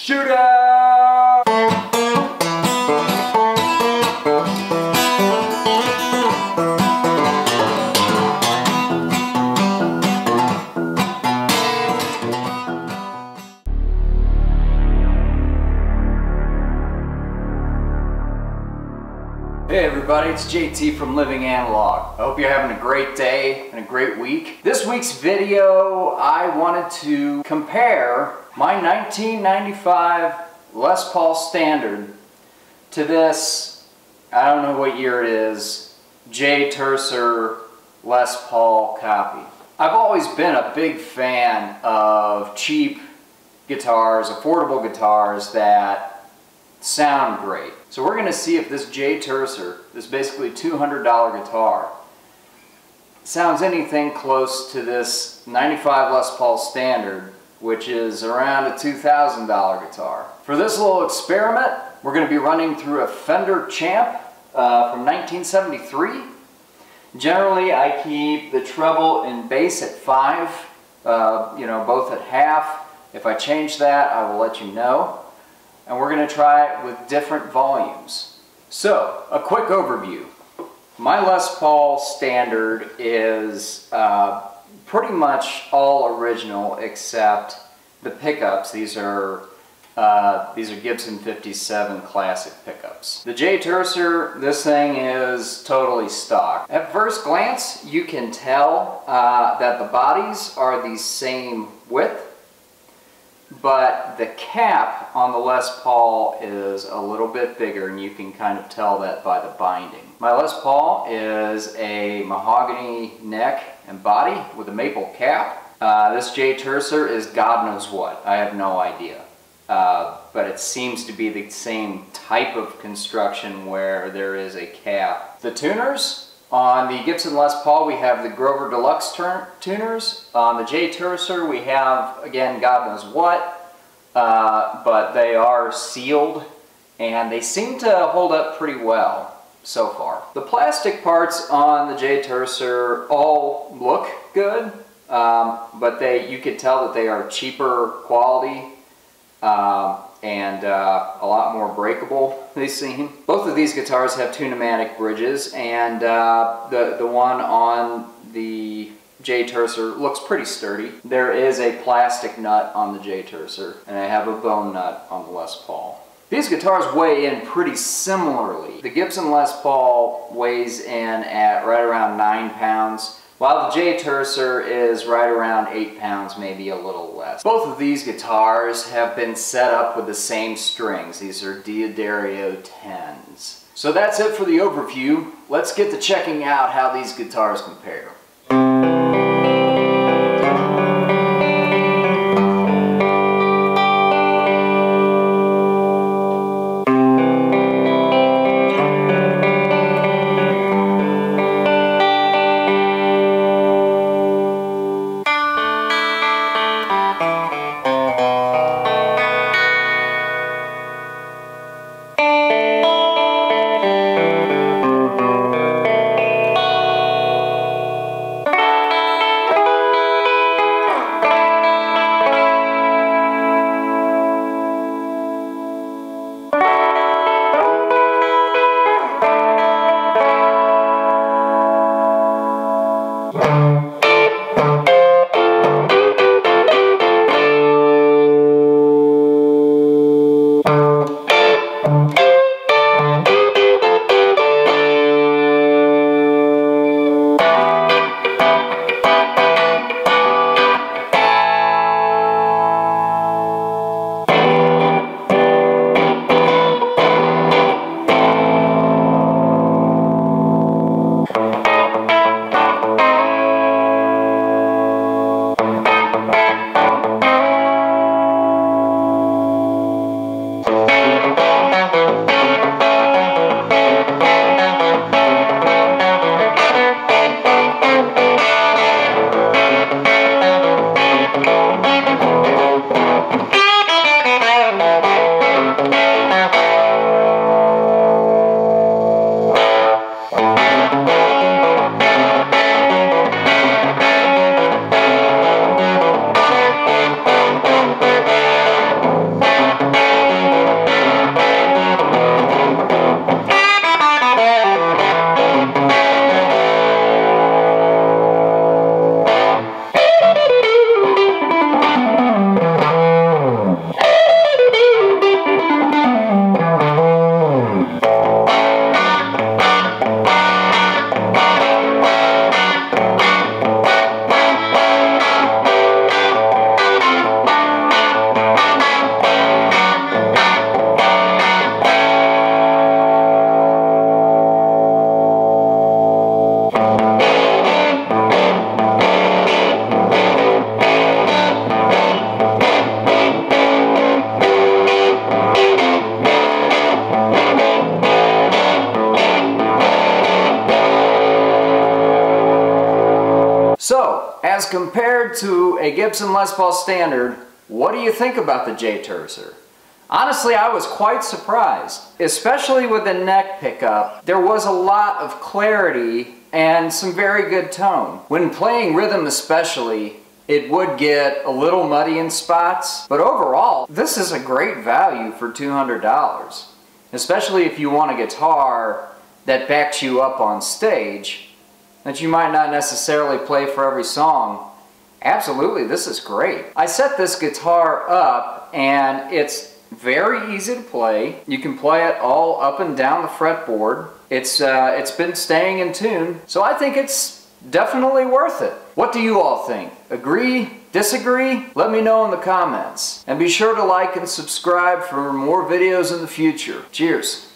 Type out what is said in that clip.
Shootout! Hey everybody, it's JT from Living Analog. I hope you're having a great day and a great week. This week's video, I wanted to compare my 1995 Les Paul Standard to this, I don't know what year it is, Jay Turser Les Paul copy. I've always been a big fan of cheap guitars, affordable guitars that sound great. So we're going to see if this Jay Turser, this basically $200 guitar, sounds anything close to this 95 Les Paul Standard, which is around a $2,000 guitar. For this little experiment, we're going to be running through a Fender Champ from 1973. Generally, I keep the treble and bass at 5, both at half. If I change that, I will let you know. And we're going to try it with different volumes. So, a quick overview. My Les Paul Standard is pretty much all original except the pickups. These are Gibson 57 classic pickups. The Jay Turser, this thing is totally stock. At first glance, you can tell that the bodies are the same width, but the cap on the Les Paul is a little bit bigger, and you can kind of tell that by the binding. My Les Paul is a mahogany neck and body with a maple cap. This Jay Turser is God knows what. I have no idea. But it seems to be the same type of construction where there is a cap. The tuners, on the Gibson Les Paul we have the Grover Deluxe tuners. On the Jay Turser we have, again, God knows what, but they are sealed and they seem to hold up pretty well so far. The plastic parts on the Jay Turser all look good, but you could tell that they are cheaper quality and a lot more breakable, they seem. Both of these guitars have two pneumatic bridges, and the one on the Jay Turser looks pretty sturdy. There is a plastic nut on the Jay Turser, and I have a bone nut on the Les Paul. These guitars weigh in pretty similarly. The Gibson Les Paul weighs in at right around 9 pounds, while the Jay Turser is right around 8 pounds, maybe a little less. Both of these guitars have been set up with the same strings. These are D'Addario 10s. So that's it for the overview. Let's get to checking out how these guitars compare. a Gibson Les Paul Standard, what do you think about the Jay Turser? Honestly, I was quite surprised, especially with the neck pickup. There was a lot of clarity and some very good tone. When playing rhythm especially, it would get a little muddy in spots, but overall, this is a great value for $200, especially if you want a guitar that backs you up on stage, that you might not necessarily play for every song. Absolutely, this is great. I set this guitar up and it's very easy to play. You can play it all up and down the fretboard. It's been staying in tune, so I think it's definitely worth it. What do you all think? Agree? Disagree? Let me know in the comments. And be sure to like and subscribe for more videos in the future. Cheers.